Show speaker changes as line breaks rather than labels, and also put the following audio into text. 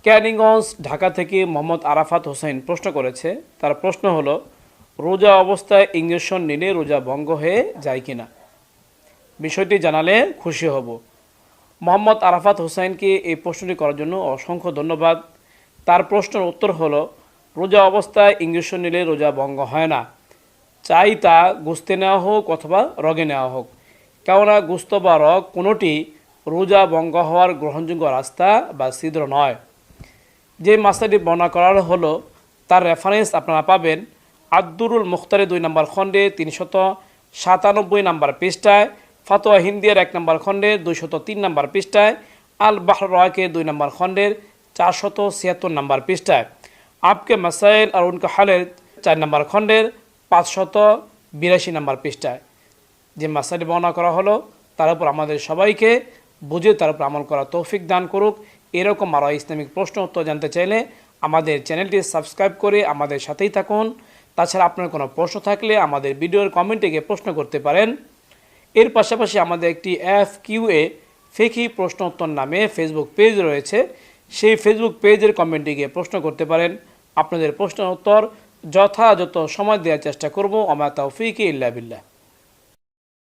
ক্যানিগঞ্জ ঢাকা থেকে মোহাম্মদ আরাফাত হোসেন প্রশ্ন করেছে। তার প্রশ্ন হলো, রোজা অবস্থায় ইঞ্জেকশন নিলে রোজা ভঙ্গ হয়ে যায় কিনা? বিষয়টি জানালে খুশি হব। মোহাম্মদ আরাফাত হোসেনকে এই প্রশ্নটি করার জন্য অসংখ্য ধন্যবাদ। তার প্রশ্নের উত্তর হলো, রোজা অবস্থায় ইঞ্জেকশন নিলে রোজা ভঙ্গ হয় না, চাই তা গোস্তে নেওয়া হোক অথবা রগে নেওয়া হোক। কেননা গোস্ত বা রগ কোনোটি রোজা ভঙ্গ হওয়ার গ্রহণযোগ্য রাস্তা বা ছিদ্র নয়। যে মাসলাটি বর্ণনা করা হলো তার রেফারেন্স আপনারা পাবেন আদ-দুরুল মুখতারে 2 নম্বর খণ্ডে 397 নম্বর পৃষ্ঠায়, ফাতোয়া হিন্দিয়ার 1 নম্বর খণ্ডের 203 নম্বর পৃষ্ঠায়, আল বাহর রায়কের 2 নম্বর খণ্ডের 476 নম্বর পৃষ্ঠায়, আপকে মাসাইল আর উনকা হালের 4 নম্বর খণ্ডের 582 নম্বর পৃষ্ঠায় যে মাসলাটি বর্ণনা করা হলো তার উপর আমাদের সবাইকে বুঝে তার উপর আমল করা তৌফিক দান করুক। এরকম আরও ইসলামিক প্রশ্ন উত্তর জানতে চাইলে আমাদের চ্যানেলটি সাবস্ক্রাইব করে আমাদের সাথেই থাকুন। তাছাড়া আপনার কোনো প্রশ্ন থাকলে আমাদের ভিডিওর কমেন্টে গিয়ে প্রশ্ন করতে পারেন। এর পাশাপাশি আমাদের একটি FQA ফিকহি প্রশ্ন উত্তর নামে ফেসবুক পেজ রয়েছে। সেই ফেসবুক পেজের কমেন্টে গিয়ে প্রশ্ন করতে পারেন। আপনাদের প্রশ্নের উত্তর যথাযথ সময় দেওয়ার চেষ্টা করব। আমা তাওফিক ইল্লা বিল্লাহ।